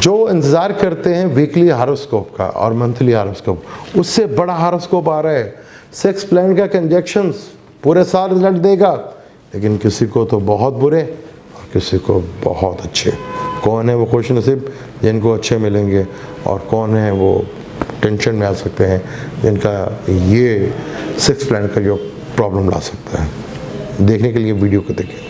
जो इंतज़ार करते हैं वीकली हारोस्कोप का और मंथली हारोस्कोप, उससे बड़ा हारोस्कोप आ रहा है। 6 प्लैनेट का कंजक्शंस पूरे साल रिजल्ट देगा, लेकिन किसी को तो बहुत बुरे और किसी को बहुत अच्छे। कौन है वो खुश नसीब जिनको अच्छे मिलेंगे, और कौन है वो टेंशन में आ सकते हैं जिनका ये 6 प्लैनेट का जो प्रॉब्लम ला सकता है। देखने के लिए वीडियो को देखें।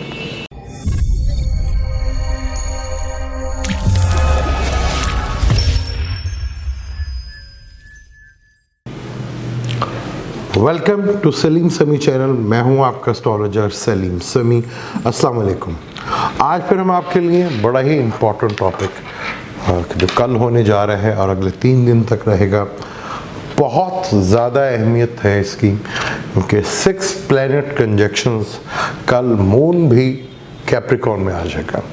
वेलकम टू सलीम समी चैनल। मैं हूं आपका एस्ट्रोलॉजर सलीम समी। अस्सलाम वालेकुम। आज फिर हम आपके लिए बड़ा ही इम्पोर्टेंट टॉपिक जो कल होने जा रहा है और अगले 3 दिन तक रहेगा, बहुत ज़्यादा अहमियत है इसकी, क्योंकि 6 प्लैनेट कंजक्शंस, कल मून भी कैप्रिकॉर्न में आ जाएगा,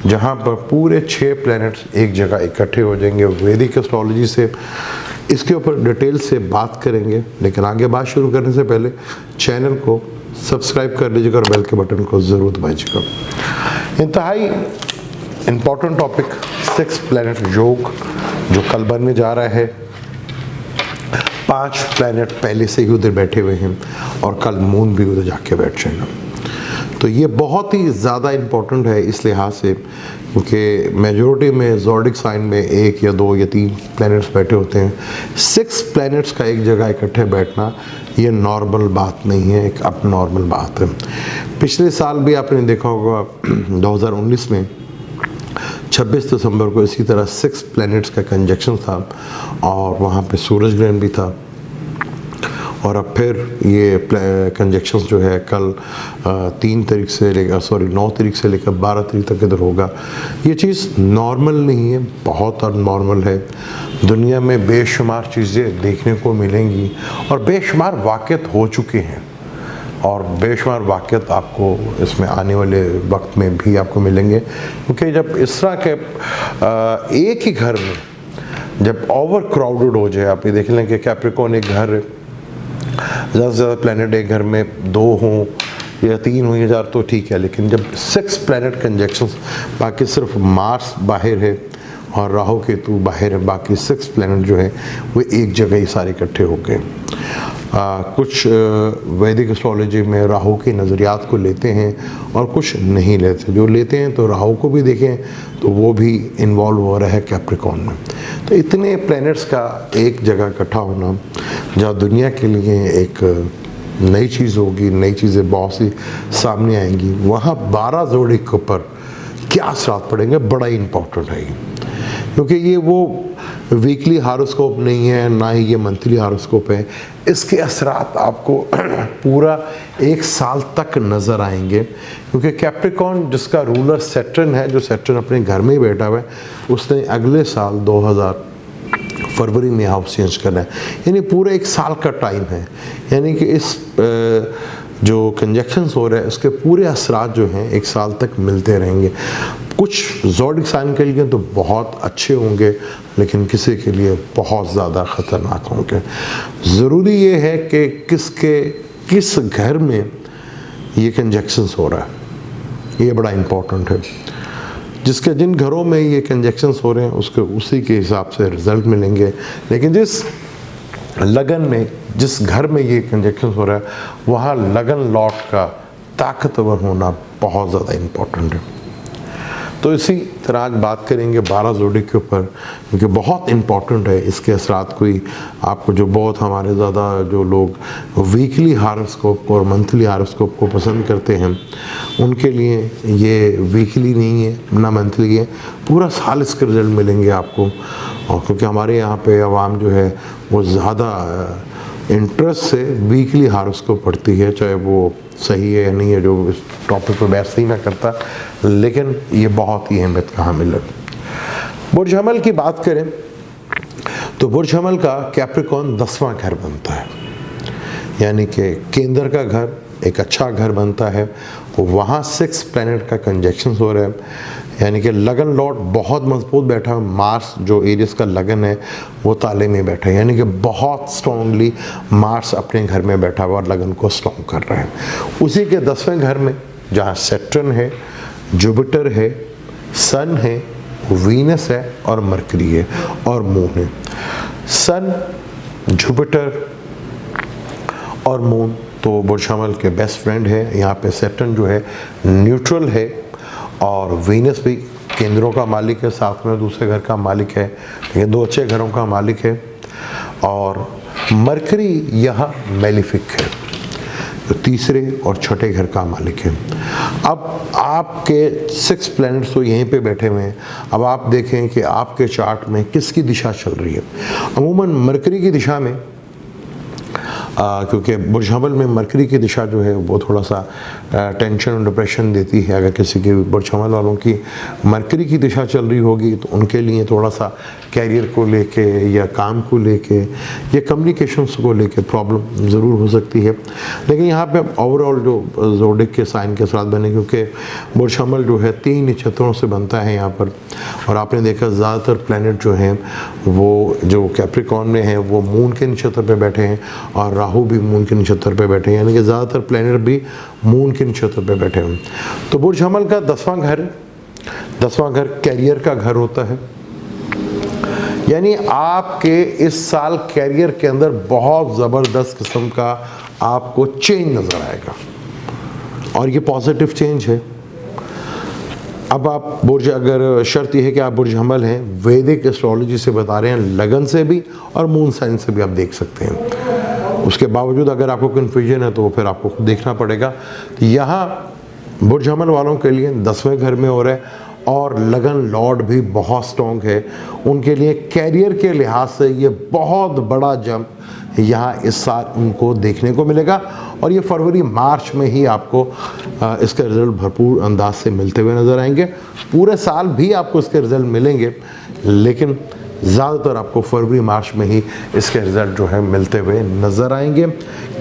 जहाँ पर पूरे 6 प्लैनेट्स एक जगह इकट्ठे हो जाएंगे। वैदिक एस्ट्रोलॉजी से इसके ऊपर डिटेल से बात करेंगे, लेकिन आगे बात शुरू करने से पहले चैनल को सब्सक्राइब कर लीजिएगा और बेल के बटन को ज़रूर दबाइएगा। इंतहाई इम्पोर्टेंट टॉपिक 6 प्लैनेट योग जो कल बनने जा रहा है। 5 प्लैनेट पहले से ही उधर बैठे हुए हैं और कल मून भी उधर जाके बैठ जाएगा। तो ये बहुत ही ज़्यादा इम्पोर्टेंट है इस लिहाज से, क्योंकि मेजॉरिटी में ज़ोडिक साइन में 1 या 2 या 3 प्लैनेट्स बैठे होते हैं। 6 प्लैनेट्स का एक जगह इकट्ठे बैठना ये नॉर्मल बात नहीं है, एक अब नॉर्मल बात है। पिछले साल भी आपने देखा होगा 2019 में 26 दिसंबर को इसी तरह 6 प्लैनेट्स का कंजक्शन था और वहाँ पे सूरज ग्रहण भी था। और अब फिर ये कंजक्शंस जो है कल 9 तारीख से लेकर 12 तारीख तक इधर होगा। ये चीज़ नॉर्मल नहीं है, बहुत अननॉर्मल है। दुनिया में बेशुमार चीज़ें देखने को मिलेंगी और बेशुमार वाक़यात हो चुके हैं, और बेशुमार वाक़यात आपको इसमें आने वाले वक्त में भी आपको मिलेंगे। क्योंकि जब इस तरह के एक ही घर में जब ओवर क्राउडेड हो जाए, आप ये देख लें कि कैप्रिकॉर्न एक घर, ज़्यादा से ज़्यादा प्लैनेट एक घर में 2 हों या 3 हों या 4 तो ठीक है, लेकिन जब 6 प्लैनेट कंजक्शंस, बाकी सिर्फ मार्स बाहर है और राहु केतु बाहर है, बाकी 6 प्लैनेट जो है वो एक जगह ही सारे इकट्ठे हो गए। कुछ वैदिक एस्ट्रोलॉजी में राहु के नज़रियात को लेते हैं और कुछ नहीं लेते। जो लेते हैं तो राहु को भी देखें तो वो भी इन्वॉल्व हो रहा है कैप्रिकॉर्न में। तो इतने प्लैनेट्स का एक जगह इकट्ठा होना जहाँ दुनिया के लिए एक नई चीज़ होगी, नई चीज़ें बहुत सी सामने आएंगी, वहाँ 12 जोड़िक के ऊपर क्या असरात पड़ेंगे बड़ा ही इम्पोर्टेंट है, क्योंकि ये वो वीकली हारोस्कोप नहीं है, ना ही ये मंथली हारोस्कोप है। इसके असरात आपको पूरा 1 साल तक नज़र आएंगे, क्योंकि कैप्रिकॉर्न जिसका रूलर सैटर्न है, जो सैटर्न अपने घर में ही बैठा हुआ है, उसने अगले साल 2000 फरवरी में हाउस चेंज करना है, यानी पूरे 1 साल का टाइम है। यानी कि इस जो कंजक्शंस हो रहे हैं उसके पूरे असरात जो हैं 1 साल तक मिलते रहेंगे। कुछ ज़ोडिक साइन के लिए तो बहुत अच्छे होंगे, लेकिन किसी के लिए बहुत ज़्यादा ख़तरनाक होंगे। ज़रूरी ये है कि किस घर में ये कंजक्शंस हो रहा है, ये बड़ा इम्पोर्टेंट है। जिन घरों में ये कंजक्शंस हो रहे हैं उसी के हिसाब से रिज़ल्ट मिलेंगे, लेकिन जिस लगन में, जिस घर में ये कंजक्शंस हो रहा है, वहाँ लगन लॉट का ताकतवर होना बहुत ज़्यादा इम्पोर्टेंट है। तो इसी तरह आज बात करेंगे 12 जोड़िक के ऊपर, क्योंकि बहुत इम्पोर्टेंट है इसके असरात। कोई आपको जो बहुत हमारे ज़्यादा जो लोग वीकली हारोस्कोप और मंथली हारोस्कोप को पसंद करते हैं, उनके लिए ये वीकली नहीं है ना मंथली है, पूरा साल इसके रिजल्ट मिलेंगे आपको। और क्योंकि हमारे यहाँ पे आवाम जो है वो ज़्यादा इंटरेस्ट से वीकली हारोस्कोप पढ़ती है, चाहे वो सही है या नहीं है, जो इस टॉपिक पर बहस नहीं मैं करता, लेकिन ये बहुत ही अहमियत का हामिल है। बुर्ज हमल की बात करें तो बुर्ज हमल का कैप्रिकॉर्न 10वां घर बनता है, यानी कि केंद्र का घर एक अच्छा घर बनता है। वहाँ 6 प्लैनेट का कंजक्शन हो रहा है, यानी कि लगन लॉट बहुत मजबूत बैठा है। मार्स जो एरियस का लगन है वो ताले में बैठा है, यानी कि बहुत स्ट्रॉन्गली मार्स अपने घर में बैठा हुआ और लगन को स्ट्रॉन्ग कर रहा है। उसी के 10वें घर में जहाँ सैटर्न है, जुपिटर है, सन है, वीनस है और मरकरी है और मून है। सन, जुपिटर और मून तो बुर्ज हमल के बेस्ट फ्रेंड है। यहाँ पे सैटर्न जो है न्यूट्रल है और वीनस भी केंद्रों का मालिक है, साथ में दूसरे घर का मालिक है, लेकिन दो अच्छे घरों का मालिक है। और मरकरी यहाँ मेलिफिक है, तो तीसरे और छठे घर का मालिक है। अब आपके 6 प्लैनेट्स तो यहीं पे बैठे हुए हैं। अब आप देखें कि आपके चार्ट में किसकी दिशा चल रही है। अमूमन मरकरी की दिशा में क्योंकि बुर्ज हमल में मरकरी की दिशा जो है वो थोड़ा सा टेंशन और डिप्रेशन देती है। अगर किसी के बुर्ज हमल वालों की मरकरी की दिशा चल रही होगी तो उनके लिए थोड़ा सा कैरियर को लेके या काम को लेके या कम्युनिकेशंस को लेके प्रॉब्लम ज़रूर हो सकती है। लेकिन यहाँ पे ओवरऑल जो ज़ोडिक के साइन के साथ बने, क्योंकि बुर्ज हमल जो है 3 नक्षत्रों से बनता है यहाँ पर, और आपने देखा ज़्यादातर प्लैनेट जो हैं वो जो कैप्रिकॉर्न में हैं वो मून के नक्षत्र पे बैठे हैं और राहु भी मून के नक्षत्र पे बैठे हैं, यानी कि ज़्यादातर प्लैनेट भी मून के नक्षत्र पे बैठे हैं। तो बुर्ज हमल का 10वां घर, 10वां घर कैरियर का घर होता है। यानी आपके इस साल कैरियर के अंदर बहुत ज़बरदस्त किस्म का आपको चेंज नज़र आएगा और ये पॉजिटिव चेंज है। अब आप बुर्ज, अगर शर्त यह है कि आप बुर्ज हमल हैं, वैदिक एस्ट्रोलॉजी से बता रहे हैं, लगन से भी और मून साइन से भी आप देख सकते हैं। उसके बावजूद अगर आपको कन्फ्यूजन है तो फिर आपको खुद देखना पड़ेगा। तो यहाँ बुर्ज हमल वालों के लिए 10वें घर में हो रहा है और लगन लॉर्ड भी बहुत स्ट्रॉन्ग है। उनके लिए कैरियर के लिहाज से ये बहुत बड़ा जंप यहाँ इस साल उनको देखने को मिलेगा और ये फरवरी मार्च में ही आपको इसके रिज़ल्ट भरपूर अंदाज से मिलते हुए नज़र आएंगे। पूरे साल भी आपको इसके रिज़ल्ट मिलेंगे, लेकिन ज़्यादातर आपको फरवरी मार्च में ही इसके रिज़ल्ट जो है मिलते हुए नज़र आएंगे।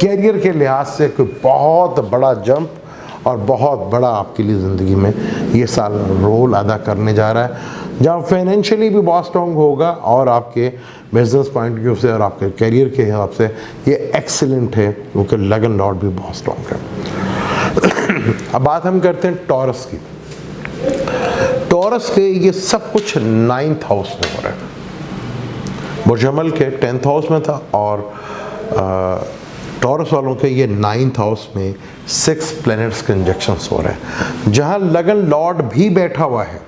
कैरियर के लिहाज से कोई बहुत बड़ा जंप और बहुत बड़ा आपके लिए ज़िंदगी में ये साल रोल अदा करने जा रहा है, जहाँ फाइनेंशियली भी बहुत स्ट्रॉन्ग होगा और आपके बिजनेस पॉइंट ऑफ व्यू से और आपके कैरियर के हिसाब से ये एक्सीलेंट है, क्योंकि लगन लॉर्ड भी बहुत स्ट्रॉन्ग है। अब बात हम करते हैं टॉरस की। टॉरस के ये सब कुछ 9th हाउस में हो रहा है। बुर्ज हमल के 10th हाउस में था और टॉरस वालों के ये 9th हाउस में 6 प्लैनेट्स के इंजेक्शंस हो रहे हैं, जहां लगन लॉर्ड भी बैठा हुआ है।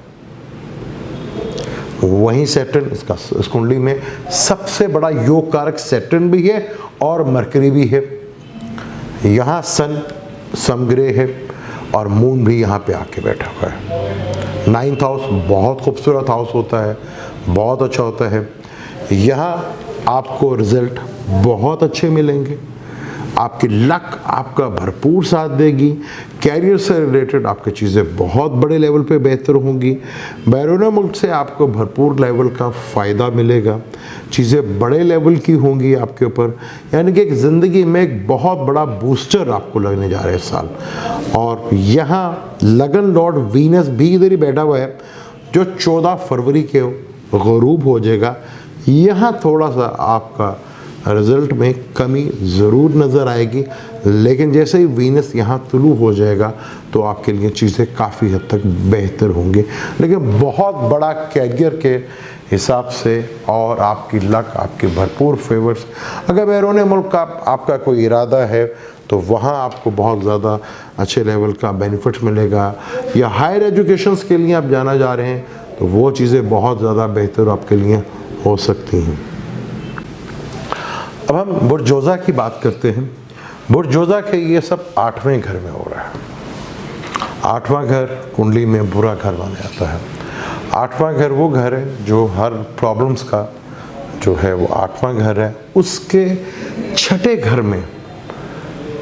वहीं सैटर्न, इसका इस कुंडली में सबसे बड़ा योग कारक सैटर्न भी है और मरकरी भी है। यहाँ सन समग्रह है और मून भी यहाँ पे आके बैठा हुआ है। 9th हाउस बहुत खूबसूरत हाउस होता है, बहुत अच्छा होता है। यहाँ आपको रिजल्ट बहुत अच्छे मिलेंगे, आपकी लक आपका भरपूर साथ देगी। कैरियर से रिलेटेड आपकी चीज़ें बहुत बड़े लेवल पे बेहतर होंगी। बैरून मुल्क से आपको भरपूर लेवल का फ़ायदा मिलेगा, चीज़ें बड़े लेवल की होंगी आपके ऊपर, यानी कि एक ज़िंदगी में एक बहुत बड़ा बूस्टर आपको लगने जा रहा है इस साल। और यहाँ लगन लॉर्ड वीनस भी इधर ही बैठा हुआ है, जो 14 फरवरी के ग़ुरूब हो जाएगा। यहाँ थोड़ा सा आपका रिज़ल्ट में कमी ज़रूर नज़र आएगी, लेकिन जैसे ही वीनस यहाँ तुलू हो जाएगा तो आपके लिए चीज़ें काफ़ी हद तक बेहतर होंगी। लेकिन बहुत बड़ा कैरियर के हिसाब से और आपकी लक, आपके भरपूर फेवर्स, अगर बैरून मुल्क का आपका कोई इरादा है तो वहाँ आपको बहुत ज़्यादा अच्छे लेवल का बेनिफिट मिलेगा, या हायर एजुकेशंस के लिए आप जाना जा रहे हैं तो वो चीज़ें बहुत ज़्यादा बेहतर आपके लिए हो सकती हैं। अब हम बुर्ज जोज़ा की बात करते हैं। बुर्ज जोज़ा के ये सब 8वें घर में हो रहा है। 8वां घर कुंडली में बुरा घर माना जाता है। 8वां घर वो घर है जो हर प्रॉब्लम्स का जो है वो 8वां घर है। उसके छठे घर में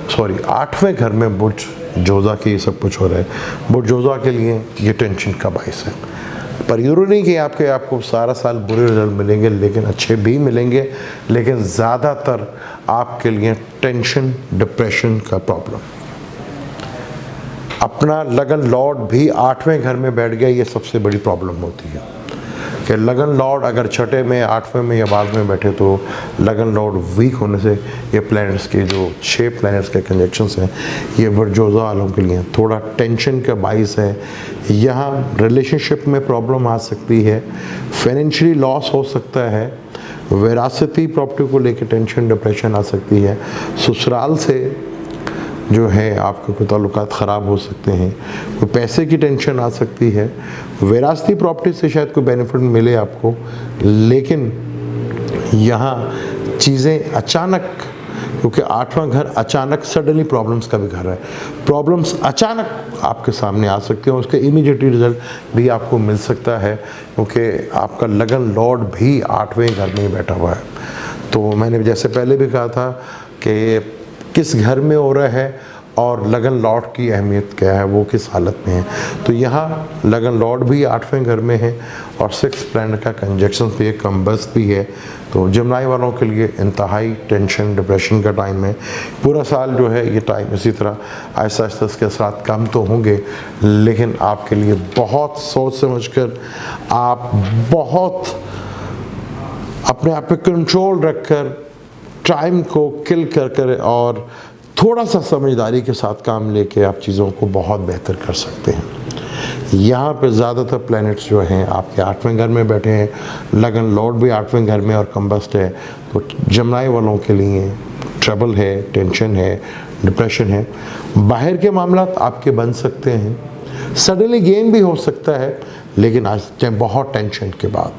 8वें घर में बुर्ज जोज़ा के ये सब कुछ हो रहा है। बुर्ज जोज़ा के लिए ये टेंशन का बाइस है, पर ज़रूरी नहीं कि आपको सारा साल बुरे रिजल्ट मिलेंगे, लेकिन अच्छे भी मिलेंगे। लेकिन ज़्यादातर आपके लिए टेंशन, डिप्रेशन का प्रॉब्लम। अपना लगन लॉर्ड भी 8वें घर में बैठ गया, ये सबसे बड़ी प्रॉब्लम होती है। कि लगन लॉर्ड अगर छठे में, आठवें में या 12वें में बैठे तो लगन लॉर्ड वीक होने से ये प्लैनेट्स के जो 6 प्लैनेट्स के कंजक्शंस हैं ये वर्जोजा वालों के लिए थोड़ा टेंशन का बाइस है। यहाँ रिलेशनशिप में प्रॉब्लम आ सकती है, फाइनेंशियली लॉस हो सकता है, विरासती प्रॉपर्टी को लेकर टेंशन डिप्रेशन आ सकती है, ससुराल से जो है आपके कोई ताल्लुकात ख़राब हो सकते हैं, कोई पैसे की टेंशन आ सकती है, विरासती प्रॉपर्टी से शायद कोई बेनिफिट मिले आपको, लेकिन यहाँ चीज़ें अचानक, क्योंकि 8वां घर अचानक सडनली प्रॉब्लम्स का भी घर है, प्रॉब्लम्स अचानक आपके सामने आ सकते हैं, उसके इमीडिएट रिजल्ट भी आपको मिल सकता है, क्योंकि आपका लगन लॉर्ड भी 8वें घर में ही बैठा हुआ है। तो मैंने जैसे पहले भी कहा था कि किस घर में हो रहा है और लगन लॉर्ड की अहमियत क्या है, वो किस हालत में है। तो यहाँ लगन लॉर्ड भी 8वें घर में है और 6 प्लैनेट का कंजक्शन भी है, कम्बस्ट भी है। तो जमनाई वालों के लिए इंतहाई टेंशन डिप्रेशन का टाइम है। पूरा साल जो है ये टाइम इसी तरह आहिस्ता आहिस्ता इसके असरात कम तो होंगे, लेकिन आपके लिए बहुत सोच समझ कर, आप बहुत अपने आप पे कंट्रोल रख कर, टाइम को किल कर कर और थोड़ा सा समझदारी के साथ काम लेके आप चीज़ों को बहुत बेहतर कर सकते हैं। यहाँ पे ज़्यादातर प्लैनेट्स जो हैं आपके 8वें घर में बैठे हैं, लगन लॉर्ड भी 8वें घर में और कम्बस्ट है। तो जमनाई वालों के लिए ट्रबल है, टेंशन है, डिप्रेशन है। बाहर के मामला आपके बन सकते हैं, सडनली गेन भी हो सकता है, लेकिन आज बहुत टेंशन के बाद।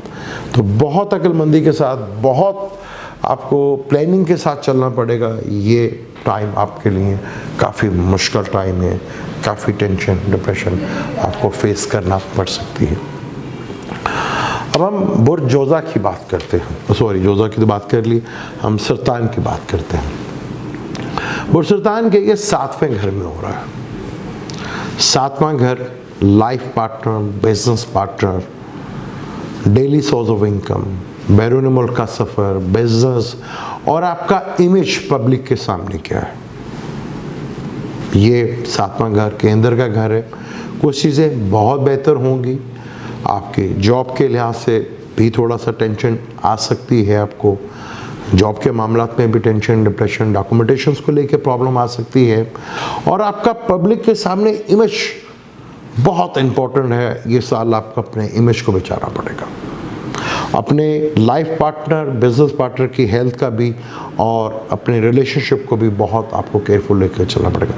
तो बहुत अक्लमंदी के साथ, बहुत आपको प्लानिंग के साथ चलना पड़ेगा। ये टाइम आपके लिए काफ़ी मुश्किल टाइम है, काफ़ी टेंशन डिप्रेशन आपको फेस करना पड़ सकती है। अब हम बुर्ज जोज़ा की बात करते हैं, सॉरी जोज़ा की तो बात कर ली, हम सरतान की बात करते हैं। बुर्ज सरतान के ये 7वें घर में हो रहा है। 7वां घर life partner, business partner, daily source of income, बैरून मुल्क का सफ़र, बिजनेस और आपका इमेज पब्लिक के सामने क्या है। ये 7वां घर केंद्र का घर है। कुछ चीज़ें बहुत बेहतर होंगी, आपके जॉब के लिहाज से भी थोड़ा सा टेंशन आ सकती है, आपको जॉब के मामलात में भी टेंशन डिप्रेशन, डॉक्यूमेंटेशंस को लेकर प्रॉब्लम आ सकती है, और आपका पब्लिक के सामने इमेज बहुत इम्पोर्टेंट है। ये साल आपको अपने इमेज को बचाना पड़ेगा, अपने लाइफ पार्टनर, बिजनेस पार्टनर की हेल्थ का भी और अपने रिलेशनशिप को भी बहुत आपको केयरफुल लेकर चलना पड़ेगा।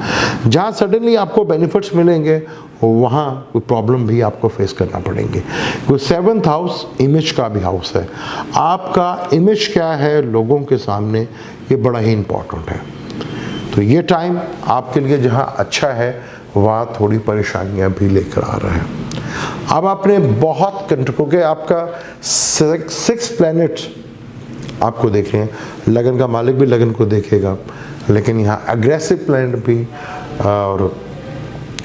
जहाँ सडनली आपको बेनिफिट्स मिलेंगे वहाँ कोई प्रॉब्लम भी आपको फेस करना पड़ेंगे। क्योंकि 7th हाउस इमेज का भी हाउस है। आपका इमेज क्या है लोगों के सामने, ये बड़ा ही इम्पोर्टेंट है। तो ये टाइम आपके लिए जहाँ अच्छा है वहाँ थोड़ी परेशानियाँ भी लेकर आ रहा है। अब आपने बहुत क्योंकि आपका 6 प्लैनेट आपको देखें, लगन का मालिक भी लगन को देखेगा, लेकिन यहाँ अग्रेसिव प्लैनेट भी और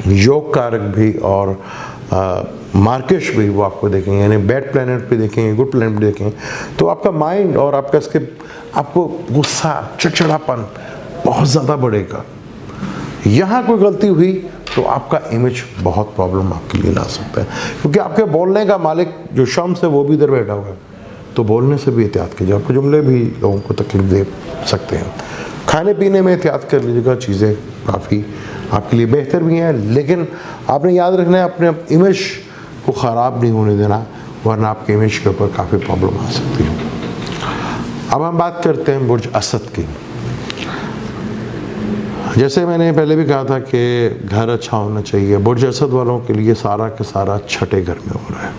योग कारक भी और मार्केश भी वो आपको देखेंगे, यानी बैड प्लैनेट भी देखेंगे, गुड प्लैनेट भी देखेंगे। तो आपका माइंड और आपका इसके आपको गुस्सा, चिड़चिड़ापन बहुत ज़्यादा बढ़ेगा। यहाँ कोई गलती हुई तो आपका इमेज बहुत प्रॉब्लम आपके लिए ला सकता है, क्योंकि आपके बोलने का मालिक जो शम्स है वो भी इधर बैठा हुआ है। तो बोलने से भी एहतियात कीजिए, आपके जुमले भी लोगों को तकलीफ दे सकते हैं। खाने पीने में एहतियात कर लीजिएगा, चीज़ें काफ़ी आपके लिए बेहतर भी हैं, लेकिन आपने याद रखना है अपने इमेज को ख़राब नहीं होने देना, वरना आपके इमेज के ऊपर काफ़ी प्रॉब्लम आ सकती है। अब हम बात करते हैं बुर्ज असद की। जैसे मैंने पहले भी कहा था कि घर अच्छा होना चाहिए। बुर्ज असद वालों के लिए सारा का सारा छठे घर में हो रहा है।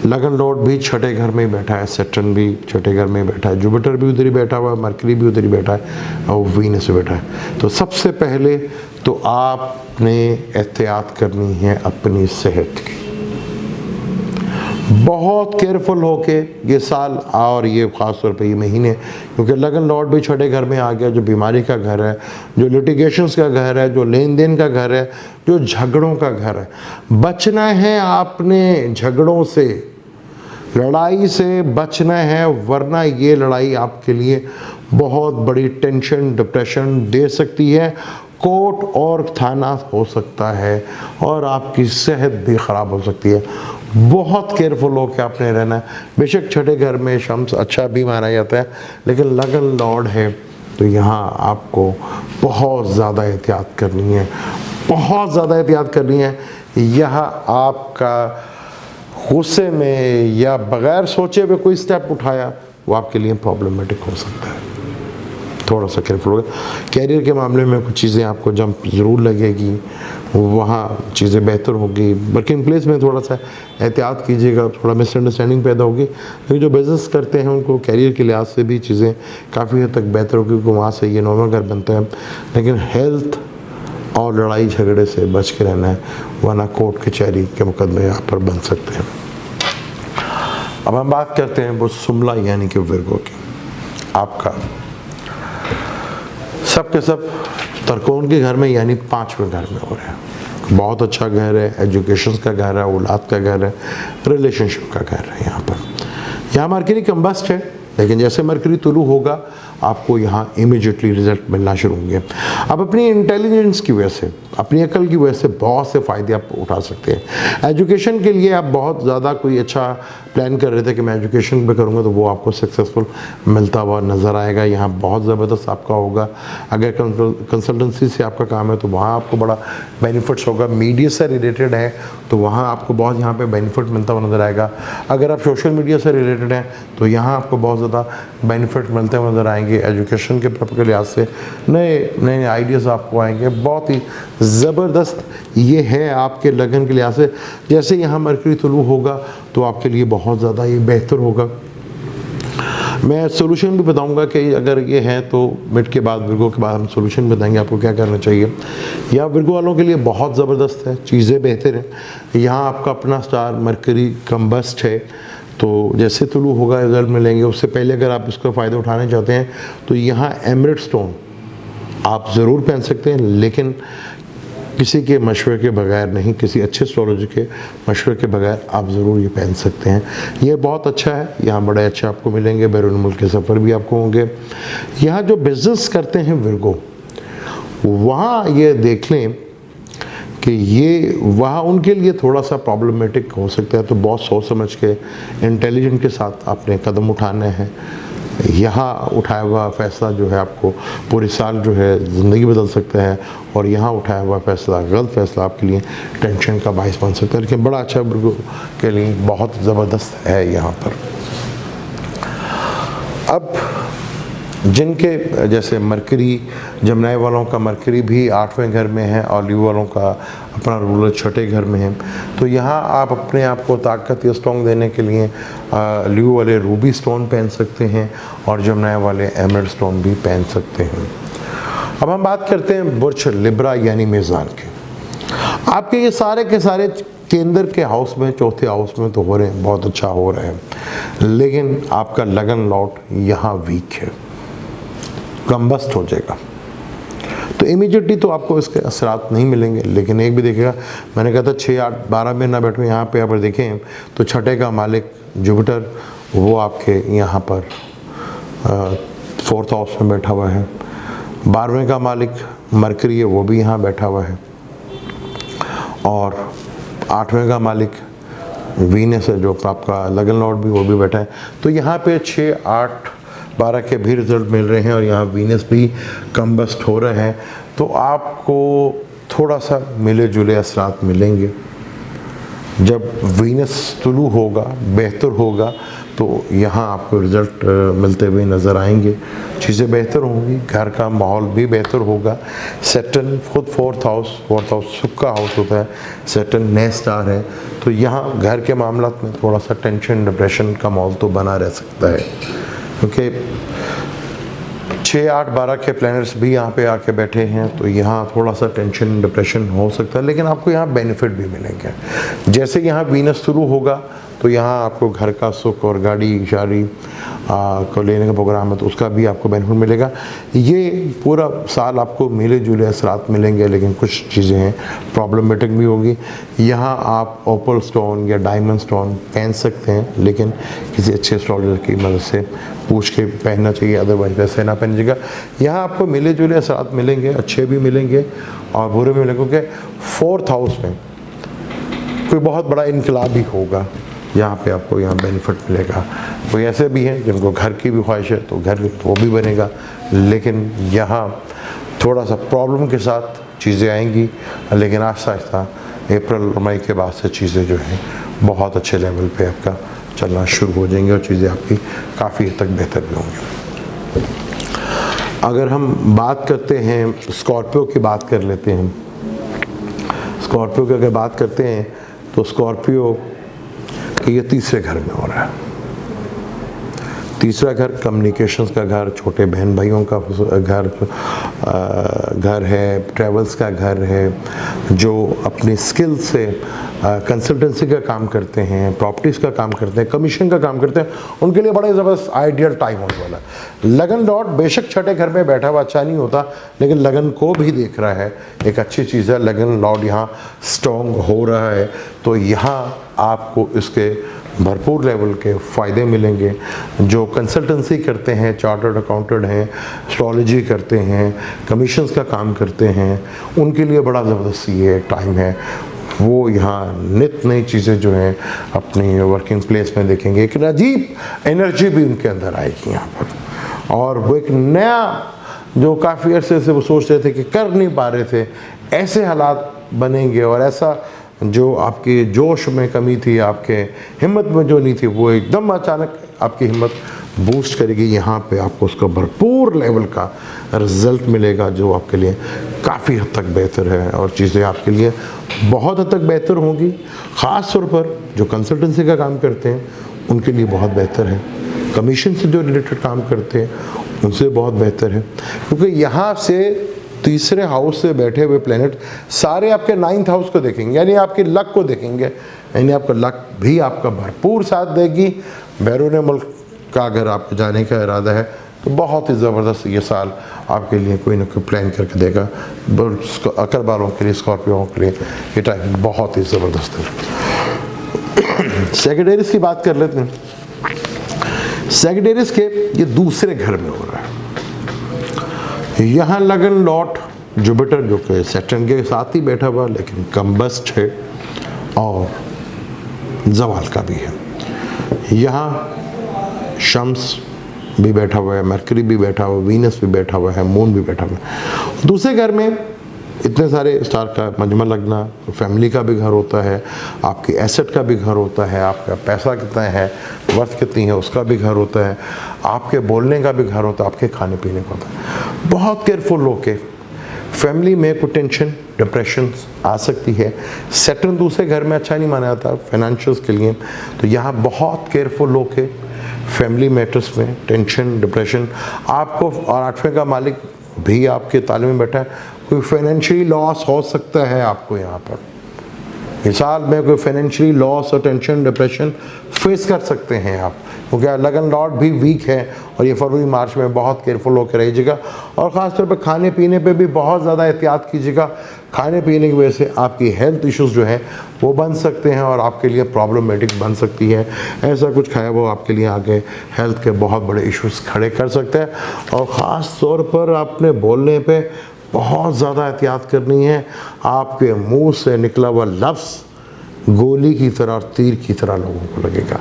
लगन लॉर्ड भी छठे घर में ही बैठा है, सैटर्न भी छठे घर में ही बैठा है, जुपिटर भी उधर ही बैठा हुआ है, मरकरी भी उधर ही बैठा है और वीनस बैठा है। तो सबसे पहले तो आपने एहतियात करनी है अपनी सेहत की, बहुत केयरफुल होके ये साल और ये ख़ास तौर पे ये महीने, क्योंकि लगन लॉर्ड भी छठे घर में आ गया, जो बीमारी का घर है, जो लिटिगेशंस का घर है, जो लेन देन का घर है, जो झगड़ों का घर है। बचना है आपने झगड़ों से, लड़ाई से बचना है, वरना ये लड़ाई आपके लिए बहुत बड़ी टेंशन डिप्रेशन दे सकती है। कोर्ट और थाना हो सकता है और आपकी सेहत भी ख़राब हो सकती है। बहुत केयरफुल होकर आपने रहना है। बेशक छठे घर में शम्स अच्छा भी माना जाता है, लेकिन लगन लॉर्ड है तो यहाँ आपको बहुत ज़्यादा एहतियात करनी है, बहुत ज़्यादा एहतियात करनी है। यह आपका गुस्से में या बग़ैर सोचे हुए कोई स्टेप उठाया वो आपके लिए प्रॉब्लमेटिक हो सकता है। थोड़ा सा केयरफुल होगा। कैरियर के मामले में कुछ चीज़ें आपको जंप ज़रूर लगेगी, वहाँ चीज़ें बेहतर होगी। वर्किंग प्लेस में थोड़ा सा एहतियात कीजिएगा, थोड़ा मिसअंडरस्टैंडिंग पैदा होगी। लेकिन जो बिज़नेस करते हैं उनको कैरियर के लिहाज से भी चीज़ें काफ़ी हद तक बेहतर होगी, क्योंकि वहाँ से ये नॉर्मल घर बनता है। लेकिन हेल्थ और लड़ाई झगड़े से बच के रहना है, वरना कोर्ट कचहरी के मुकदमे यहाँ पर बन सकते हैं। अब हम बात करते हैं वो सुमला यानी कि विर्गो की। आपका सब के सब तरकोन के घर में यानी 5वें घर में हो रहे हैं। बहुत अच्छा घर है, एजुकेशन का घर है, औलाद का घर है, रिलेशनशिप का घर है। यहाँ मरकरी कम्बस्ट है, लेकिन जैसे मरकरी तुलू होगा आपको यहाँ इमीडिएटली रिजल्ट मिलना शुरू होंगे। अब अपनी इंटेलिजेंस की वजह से, अपनी अकल की वजह से बहुत से फ़ायदे आप उठा सकते हैं। एजुकेशन के लिए आप बहुत ज़्यादा कोई अच्छा प्लान कर रहे थे कि मैं एजुकेशन पे करूँगा, तो वो आपको सक्सेसफुल मिलता हुआ नज़र आएगा। यहाँ बहुत ज़बरदस्त आपका होगा। अगर कंसल्टेंसी से आपका काम है तो वहाँ आपको बड़ा बेनिफिट्स होगा। मीडिया से रिलेटेड है तो वहाँ आपको बहुत यहाँ पे बेनिफिट मिलता हुआ नज़र आएगा। अगर आप सोशल मीडिया से रिलेटेड हैं तो यहाँ आपको बहुत ज़्यादा बेनिफिट मिलते हुए नज़र आएंगे। एजुकेशन के लिहाज से नए आइडियाज़ आपको आएंगे। बहुत ही ज़बरदस्त ये है आपके लगन के लिहाज से। जैसे यहाँ मरकरी तुलू होगा तो आपके लिए बहुत ज़्यादा ये बेहतर होगा। मैं सोल्यूशन भी बताऊंगा कि अगर ये है तो मिड के बाद, विर्गो के बाद हम सोल्यूशन बताएंगे आपको क्या करना चाहिए। या विर्गो वालों के लिए बहुत ज़बरदस्त है, चीज़ें बेहतर हैं। यहाँ आपका अपना स्टार मरकरी कम्बस्ट है, तो जैसे तुलू होगा रिजल्ट मिलेंगे। उससे पहले अगर आप इसका फ़ायदा उठाना चाहते हैं तो यहाँ एमरेट स्टोन आप ज़रूर पहन सकते हैं, लेकिन किसी के मशवरे के बगैर नहीं, किसी अच्छे एस्ट्रोलॉजी के मशवरे के बगैर आप ज़रूर ये पहन सकते हैं। ये बहुत अच्छा है। यहाँ बड़े अच्छे आपको मिलेंगे, बैरून मुल्क के सफ़र भी आपको होंगे। यहाँ जो बिज़नेस करते हैं विर्गो, वहाँ ये देख लें कि ये वहाँ उनके लिए थोड़ा सा प्रॉब्लमेटिक हो सकता है। तो बहुत सोच समझ के इंटेलिजेंट के साथ आपने कदम उठाने हैं। यहाँ उठाया हुआ फ़ैसला जो है आपको पूरे साल जो है ज़िंदगी बदल सकता है, और यहाँ उठाया हुआ फ़ैसला, गलत फ़ैसला आपके लिए टेंशन का बायस बन सकता है। लेकिन बड़ा अच्छा विर्गो के लिए बहुत ज़बरदस्त है यहाँ पर। अब जिनके जैसे मरकरी, जमनाई वालों का मरकरी भी 8वें घर में है और ल्यू वालों का अपना रूलर छठे घर में है, तो यहाँ आप अपने आप को ताकत या स्ट्रॉन्ग देने के लिए ल्यू वाले रूबी स्टोन पहन सकते हैं और जमनाई वाले एमरल्ड स्टोन भी पहन सकते हैं। अब हम बात करते हैं बुर्ज लिब्रा यानी मेज़ान की। आपके ये सारे के सारे केंद्र के हाउस में, चौथे हाउस में तो हो रहे हैं, बहुत अच्छा हो रहा है, लेकिन आपका लगन लॉट यहाँ वीक है, कम्बस्ट हो जाएगा। तो इमीडिएटली तो आपको इसके असरात नहीं मिलेंगे, लेकिन एक भी देखेगा, मैंने कहा था 6, 8, 12 में ना बैठो। यहाँ पे अगर देखें तो छठे का मालिक जुपिटर वो आपके यहाँ पर 4th हाउस में बैठा हुआ है। 12वें का मालिक मरकरी है, वो भी यहाँ बैठा हुआ है, और 8वें का मालिक वीनस है जो आपका लगन लॉर्ड भी, वो भी बैठा है। तो यहाँ पे 6, 8, 12 के भी रिजल्ट मिल रहे हैं और यहाँ वीनस भी कम्बस्ट हो रहे हैं। तो आपको थोड़ा सा मिले जुले असरात मिलेंगे। जब वीनस तुलू होगा, बेहतर होगा, तो यहाँ आपको रिज़ल्ट मिलते हुए नज़र आएंगे। चीज़ें बेहतर होंगी, घर का माहौल भी बेहतर होगा। सैटर्न खुद 4th हाउस सुख का हाउस होता है, सैटर्न नए स्टार है, तो यहाँ घर के मामलात में थोड़ा सा टेंशन, डिप्रेशन का माहौल तो बना रह सकता है, क्योंकि 6, 8, 12 के प्लैनेट्स भी यहाँ पे आके बैठे हैं। तो यहाँ थोड़ा सा टेंशन, डिप्रेशन हो सकता है, लेकिन आपको यहाँ बेनिफिट भी मिलेंगे। जैसे यहाँ वीनस शुरू होगा तो तो यहाँ आपको घर का सुख और गाड़ी शाड़ी को लेने का प्रोग्राम है तो उसका भी आपको बेनिफिट मिलेगा। ये पूरा साल आपको मिले जुले असरात मिलेंगे, लेकिन कुछ चीज़ें हैं प्रॉब्लमेटिक भी होगी। यहाँ आप ओपल स्टोन या डायमंड स्टोन पहन सकते हैं, लेकिन किसी अच्छे एस्ट्रोलॉजर की मदद से पूछ के पहनना चाहिए, अदरवाइज वैसे ना पहनिएगा। यहाँ आपको मिले जुले असरात मिलेंगे, अच्छे भी मिलेंगे और बुरे भी मिलेंगे, क्योंकि 4th हाउस में कोई बहुत बड़ा इनकलाब भी होगा, यहाँ पे आपको यहाँ बेनिफिट मिलेगा। कोई ऐसे भी हैं जिनको घर की भी ख्वाहिश है तो घर वो भी बनेगा, लेकिन यहाँ थोड़ा सा प्रॉब्लम के साथ चीज़ें आएंगी, लेकिन आहिस्ता आहिस्ता अप्रैल और मई के बाद से चीज़ें जो हैं बहुत अच्छे लेवल पे आपका चलना शुरू हो जाएंगे और चीज़ें आपकी काफ़ी हद तक बेहतर भी होंगी। अगर हम बात करते हैं स्कॉर्पियो की बात कर लेते हैं। स्कॉर्पियो की अगर बात करते हैं तो स्कॉर्पियो कि ये तीसरे घर में हो रहा है। तीसरा घर कम्युनिकेशंस का घर, छोटे बहन भाइयों का घर है, ट्रैवल्स का घर है, जो अपनी स्किल से कंसल्टेंसी का काम करते हैं, प्रॉपर्टीज़ का काम करते हैं, कमीशन का काम करते हैं, उनके लिए बड़ा ज़बरदस्त आइडियल टाइम होने वाला है। लगन लॉर्ड बेशक छठे घर में बैठा हुआ अच्छा नहीं होता, लेकिन लगन को भी देख रहा है, एक अच्छी चीज़ है। लगन लॉर्ड यहाँ स्ट्रॉन्ग हो रहा है, तो यहाँ आपको इसके भरपूर लेवल के फ़ायदे मिलेंगे। जो कंसल्टेंसी करते हैं, चार्टर्ड अकाउंटेंट हैं, एस्ट्रोलॉजी करते हैं, कमीशंस का काम करते हैं, उनके लिए बड़ा ज़बरदस्त ये टाइम है। वो यहाँ नित नई चीज़ें जो हैं अपनी वर्किंग प्लेस में देखेंगे, एक अजीब एनर्जी भी उनके अंदर आएगी यहाँ पर, और वो एक नया जो काफ़ी अरसे से वो सोच रहे थे कि कर नहीं पा रहे थे, ऐसे हालात बनेंगे, और ऐसा जो आपके जोश में कमी थी, आपके हिम्मत में जो नहीं थी, वो एकदम अचानक आपकी हिम्मत बूस्ट करेगी। यहाँ पे आपको उसका भरपूर लेवल का रिज़ल्ट मिलेगा, जो आपके लिए काफ़ी हद तक बेहतर है, और चीज़ें आपके लिए बहुत हद तक बेहतर होंगी। ख़ास तौर पर जो कंसल्टेंसी का काम करते हैं उनके लिए बहुत बेहतर है, कमीशन से जो रिलेटेड काम करते हैं उनसे बहुत बेहतर है, क्योंकि यहाँ से तीसरे हाउस से बैठे हुए प्लेनेट सारे आपके 9th हाउस को देखेंगे, यानी आपकी लक को देखेंगे, यानी आपका लक भी आपका भरपूर साथ देगी। बैरून मुल्क का अगर आपको जाने का इरादा है तो बहुत ही ज़बरदस्त ये साल आपके लिए कोई ना कोई प्लान करके देगा। अकड़ वालों के लिए, स्कॉर्पियो के लिए ये टाइम बहुत ही ज़बरदस्त है। सेक्रेटरीज की बात कर लेते हैं। सेक्रेटरीज के ये दूसरे घर में हो रहा है। यहाँ लगन लॉट जुपिटर जो कि सैटर्न के साथ ही बैठा हुआ, लेकिन कम्बस्ट है और जवाल का भी है। यहाँ शम्स भी बैठा हुआ है, मरकरी भी बैठा हुआ है, वीनस भी बैठा हुआ है, मून भी बैठा हुआ है। दूसरे घर में इतने सारे स्टार का मजमा लगना, फैमिली का भी घर होता है, आपकी एसेट का भी घर होता है, आपका पैसा कितना है, वर्थ कितनी है उसका भी घर होता है, आपके बोलने का भी घर होता है, आपके खाने पीने का होता है। बहुत केयरफुल होके फैमिली में कोई टेंशन, डिप्रेशन आ सकती है। सैटर्न दूसरे घर में अच्छा नहीं माना जाता फाइनेंशियल्स के लिए, तो यहाँ बहुत केयरफुल होके फैमिली मैटर्स में टेंशन, डिप्रेशन आपको, और 8वें का मालिक भी आपके ताले में बैठा है, कोई फाइनेंशियली लॉस हो सकता है आपको यहाँ पर। इस साल में कोई फाइनेंशियली लॉस और टेंशन, डिप्रेशन फेस कर सकते हैं आप, क्योंकि लगन लॉर्ड भी वीक है, और ये फरवरी मार्च में बहुत केयरफुल होकर रहिएगा। और ख़ास तौर पर खाने पीने पे भी बहुत ज़्यादा एहतियात कीजिएगा। खाने पीने की वजह से आपकी हेल्थ इश्यूज़ जो हैं वो बन सकते हैं, और आपके लिए प्रॉब्लमेटिक बन सकती है। ऐसा कुछ खाया वो आपके लिए आगे हेल्थ के बहुत बड़े इश्यूज़ खड़े कर सकते हैं। और ख़ास तौर पर आपने बोलने पर बहुत ज़्यादा एहतियात करनी है। आपके मुंह से निकला हुआ लफ्ज़ गोली की तरह और तीर की तरह लोगों को लगेगा,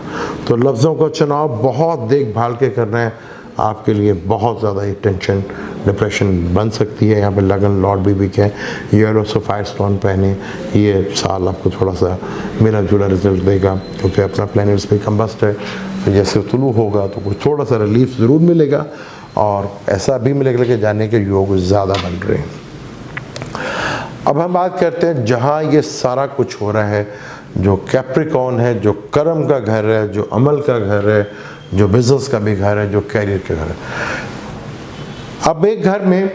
तो लफ्ज़ों का चुनाव बहुत देखभाल के करना है। आपके लिए बहुत ज़्यादा ही टेंशन, डिप्रेशन बन सकती है। यहाँ पे लगन लॉर्ड भी वीक है। येलो सफ़ायर स्टोन पहने, ये साल आपको थोड़ा सा मिला जुला रिजल्ट देगा, क्योंकि अपना प्लैनेट्स भी कम्बस्ट है, तो जैसे तुलू होगा तो कुछ थोड़ा सा रिलीफ ज़रूर मिलेगा, और ऐसा भी मिलेगा कि जाने के योग ज़्यादा बन रहे हैं। अब हम बात करते हैं जहाँ ये सारा कुछ हो रहा है, जो कैप्रिकॉर्न है, जो कर्म का घर है, जो अमल का घर है, जो बिजनेस का भी घर है, जो कैरियर का घर है। अब एक घर में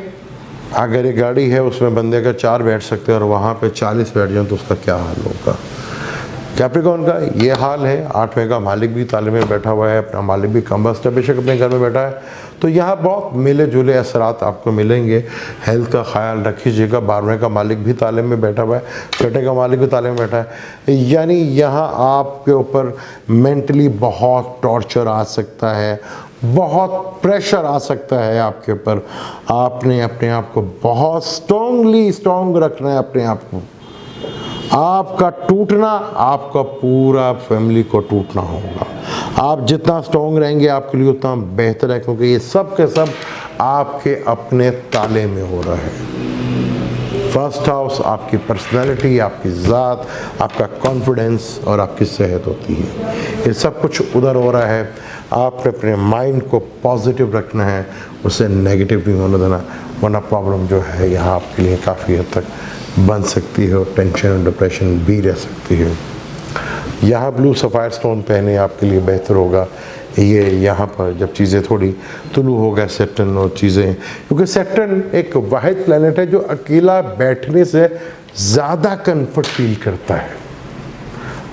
अगर एक गाड़ी है उसमें बंदे का 4 बैठ सकते हैं, और वहाँ पे 40 बैठ जाए तो उसका क्या हाल होगा। कैप्रिकॉर्न का ये हाल है, 8वें का मालिक भी ताले में बैठा हुआ है, अपना मालिक भी कम्बस्ट है, बेशक अपने घर में बैठा है, तो यहाँ बहुत मिले जुले असरात आपको मिलेंगे। हेल्थ का ख्याल रखिएगा। 12वें का मालिक भी ताले में बैठा हुआ है, 6ठे का मालिक भी ताले में बैठा है, यानी यहाँ आपके ऊपर मेंटली बहुत टॉर्चर आ सकता है, बहुत प्रेशर आ सकता है आपके ऊपर। आपने अपने आप को बहुत स्ट्रॉन्ग रखना है अपने आप को। आपका टूटना, आपका पूरा फैमिली को टूटना होगा। आप जितना स्ट्रॉन्ग रहेंगे आपके लिए उतना बेहतर है, क्योंकि ये सब के सब आपके अपने ताले में हो रहा है। फर्स्ट हाउस आपकी पर्सनैलिटी, आपकी ज़ात, आपका कॉन्फिडेंस और आपकी सेहत होती है। ये सब कुछ उधर हो रहा है। आपने अपने माइंड को पॉजिटिव रखना है, उसे नेगेटिव नहीं होने देना, वरना प्रॉब्लम जो है यहाँ आपके लिए काफ़ी हद तक बन सकती है और टेंशन और डिप्रेशन भी रह सकती है। यहाँ ब्लू सफ़ायर स्टोन पहने आपके लिए बेहतर होगा। ये यहाँ पर जब चीज़ें थोड़ी तुलू हो गए सैटर्न और चीज़ें, क्योंकि सैटर्न एक वाहिद प्लैनेट है जो अकेला बैठने से ज़्यादा कंफर्ट फील करता है,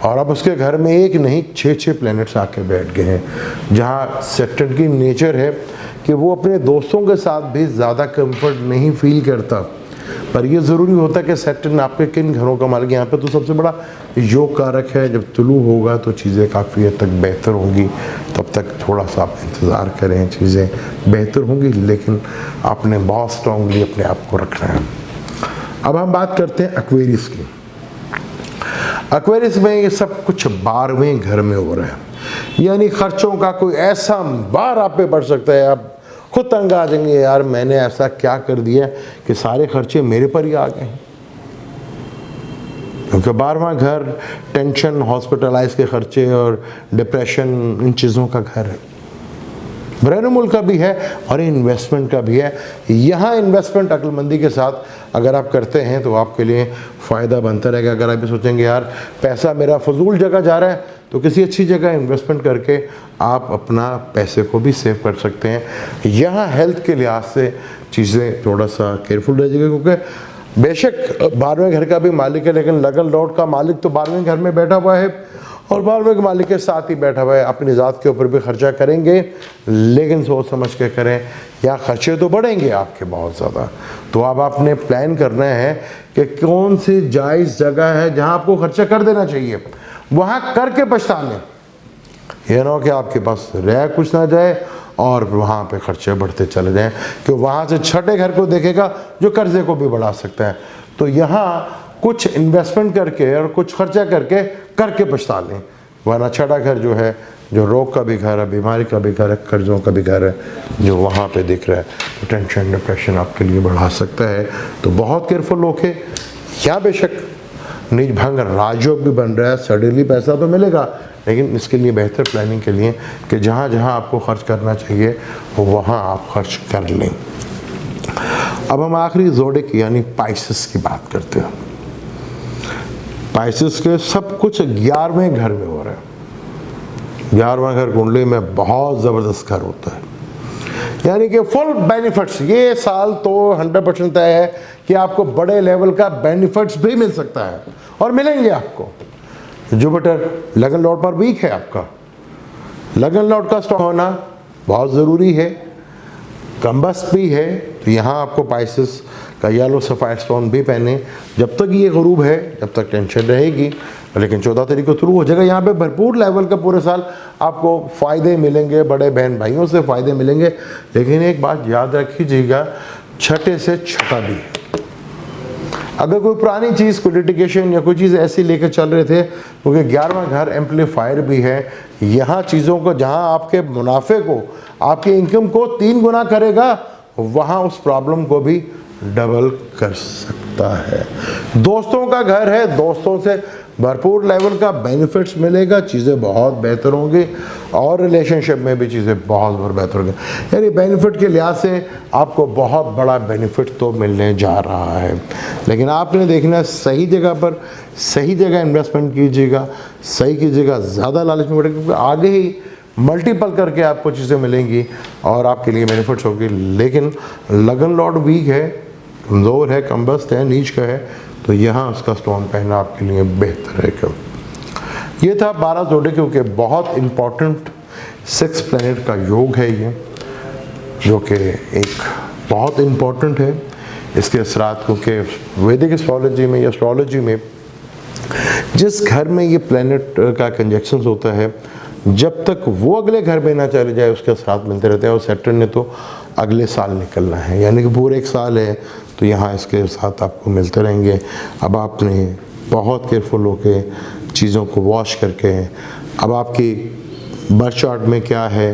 और अब उसके घर में एक नहीं 6 प्लैनेट्स आके बैठ गए हैं, जहाँ सैटर्न की नेचर है कि वो अपने दोस्तों के साथ भी ज़्यादा कंफर्ट नहीं फील करता। पर ये ज़रूरी होता है कि सैटर्न आपके किन घरों का मालिक, यहाँ पे तो सबसे बड़ा योग कारक है। जब तुलू होगा तो चीज़ें काफ़ी हद तक बेहतर होंगी, तब तक थोड़ा सा आप इंतज़ार करें, चीज़ें बेहतर होंगी, लेकिन आपने बहुत स्ट्रांगली अपने आप को रखना है। अब हम बात करते हैं एक्वेरियस की। एक्वेरियस में ये सब कुछ 12वें घर में हो रहा है, यानी खर्चों का कोई ऐसा बार आप पे बढ़ सकता है, आप खुद तंग आ जाएंगे, यार मैंने ऐसा क्या कर दिया कि सारे खर्चे मेरे पर ही आ गए। क्योंकि 12वां घर टेंशन, हॉस्पिटलाइज के खर्चे और डिप्रेशन, इन चीज़ों का घर है। ब्रेनमुल का भी है और इन्वेस्टमेंट का भी है। यहाँ इन्वेस्टमेंट अक्लमंदी के साथ अगर आप करते हैं तो आपके लिए फ़ायदा बनता रहेगा। अगर आप भी सोचेंगे यार पैसा मेरा फजूल जगह जा रहा है, तो किसी अच्छी जगह इन्वेस्टमेंट करके आप अपना पैसे को भी सेव कर सकते हैं। यहाँ हेल्थ के लिहाज से चीज़ें थोड़ा सा केयरफुल रहिएगा, क्योंकि बेशक 12वें घर का भी मालिक है, लेकिन लगन लॉर्ड का मालिक तो 12वें घर में बैठा हुआ है और 12वें के मालिक के साथ ही बैठा हुआ है। अपनी ज़ात के ऊपर भी खर्चा करेंगे, लेकिन सोच समझ के करें, या खर्चे तो बढ़ेंगे आपके बहुत ज़्यादा। तो अब आपने प्लान करना है कि कौन सी जायज़ जगह है जहाँ आपको खर्चा कर देना चाहिए, वहाँ करके पछता लें। यह ना हो कि आपके पास रह कुछ ना जाए और वहाँ पे खर्चे बढ़ते चले जाएं, कि वहाँ से 6ठे घर को देखेगा जो कर्जे को भी बढ़ा सकता है। तो यहाँ कुछ इन्वेस्टमेंट करके और कुछ खर्चा करके पछता लें, वरना 6ठा घर जो है, जो रोग का भी घर है, बीमारी का भी घर है, कर्जों का भी घर है, जो वहाँ पे दिख रहा है, तो टेंशन डिप्रेशन आपके लिए बढ़ा सकता है। तो बहुत केयरफुल होके, या बेशक निज भंग राजयोग भी बन रहा है, सडनली पैसा तो मिलेगा, लेकिन इसके लिए बेहतर प्लानिंग के लिए कि जहाँ जहाँ आपको खर्च करना चाहिए वहाँ आप खर्च कर लें। अब हम आखिरी ज़ोडिक यानी पाइसेस की बात करते हैं। पाइसेस के सब कुछ 11वें घर में हो रहा है। 11वां घर कुंडली में बहुत ज़बरदस्त घर होता है, यानी कि फुल बेनिफिट्स। ये साल तो 100% तय है कि आपको बड़े लेवल का बेनिफिट्स भी मिल सकता है और मिलेंगे आपको। जुपिटर लगन लॉर्ड पर वीक है, आपका लगन लॉर्ड का स्ट्रॉन्ग होना बहुत ज़रूरी है। कम्बस्ट भी है, तो यहाँ आपको पाइसेस का येलो सफ़ायर स्टोन भी पहने। जब तक ये गुरूब है जब तक टेंशन रहेगी, लेकिन 14 तारीख को शुरू हो जाएगा। यहाँ पे भरपूर लेवल का पूरे साल आपको फ़ायदे मिलेंगे, बड़े बहन भाइयों से फ़ायदे मिलेंगे। लेकिन एक बात याद रखिएगा, 6ठे से 6ठा भी है। अगर कोई पुरानी चीज़, कोई लिटिगेशन या कोई चीज़ ऐसी लेकर चल रहे थे, क्योंकि 11वां घर एम्पलीफायर भी है, यहाँ चीज़ों को, जहाँ आपके मुनाफे को, आपके इनकम को 3 गुना करेगा, वहाँ उस प्रॉब्लम को भी डबल कर सकता है। दोस्तों का घर है, दोस्तों से भरपूर लेवल का बेनिफिट्स मिलेगा, चीज़ें बहुत बेहतर होंगी और रिलेशनशिप में भी चीज़ें बहुत बेहतर होंगी। यानी बेनिफिट के लिहाज से आपको बहुत बड़ा बेनिफिट तो मिलने जा रहा है, लेकिन आपने देखना सही जगह पर सही जगह इन्वेस्टमेंट कीजिएगा, सही कीजिएगा, ज़्यादा लालच में पड़ेगा, क्योंकि आगे ही मल्टीपल करके आपको चीज़ें मिलेंगी और आपके लिए बेनिफिट्स होगी। लेकिन लगन लॉर्ड वीक है, कमज़ोर है, कम्बस्ट है, नीच का है, तो यहाँ उसका स्टोन पहनना आपके लिए बेहतर है। क्यों? ये था 12 ज़ोडिएक के बहुत इम्पॉर्टेंट 6 प्लैनेट का योग है ये, जो कि एक बहुत इम्पॉर्टेंट है। इसके असरात क्योंकि वैदिक एस्ट्रोलॉजी में या एस्ट्रोलॉजी में जिस घर में ये प्लैनेट का कंजक्शंस होता है, जब तक वो अगले घर में ना चले जाए उसके असरात मिलते रहते हैं। और सैटर्न ने तो अगले साल निकलना है, यानी कि पूरे 1 साल है, तो यहाँ इसके साथ आपको मिलते रहेंगे। अब आपने बहुत केयरफुल होके चीज़ों को वॉश करके, अब आपकी बर्थ चार्ट में क्या है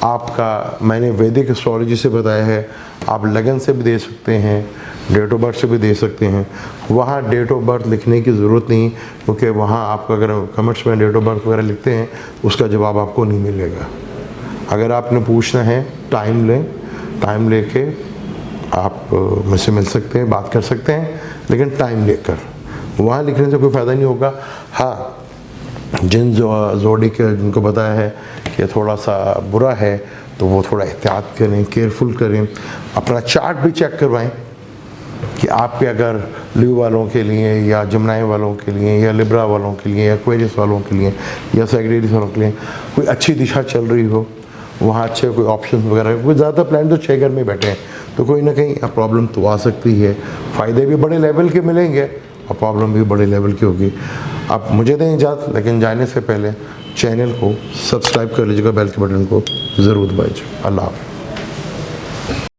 आपका, मैंने वैदिक एस्ट्रोलॉजी से बताया है, आप लगन से भी दे सकते हैं, डेट ऑफ बर्थ से भी दे सकते हैं। वहाँ डेट ऑफ बर्थ लिखने की ज़रूरत नहीं, क्योंकि वहाँ आपको अगर कमेंट्स में डेट ऑफ बर्थ वगैरह लिखते हैं उसका जवाब आपको नहीं मिलेगा। अगर आपने पूछना है टाइम लें, टाइम लेके आप मुझसे मिल सकते हैं, बात कर सकते हैं, लेकिन टाइम लेकर। वहाँ लिखने से कोई फ़ायदा नहीं होगा। हाँ, जिन ज़ोडिएक जिनको बताया है कि थोड़ा सा बुरा है, तो वो थोड़ा एहतियात करें, केयरफुल करें, अपना चार्ट भी चेक करवाएं कि आपके अगर ल्यू वालों के लिए या जमनाई वालों के लिए या लिब्रा वालों के लिए या एक्वेरियस वालों के लिए या सैजिटेरियस वालों के लिए कोई अच्छी दिशा चल रही हो, वहाँ अच्छे कोई ऑप्शन वगैरह, कोई ज़्यादा प्लान तो 6 घर में बैठे हैं, तो कोई ना कहीं प्रॉब्लम तो आ सकती है। फ़ायदे भी बड़े लेवल के मिलेंगे और प्रॉब्लम भी बड़े लेवल की होगी। आप मुझे दें इजाज़त, लेकिन जाने से पहले चैनल को सब्सक्राइब कर लीजिएगा, बेल के बटन को ज़रूर दबाइए। अल्लाह हाफ़िज़।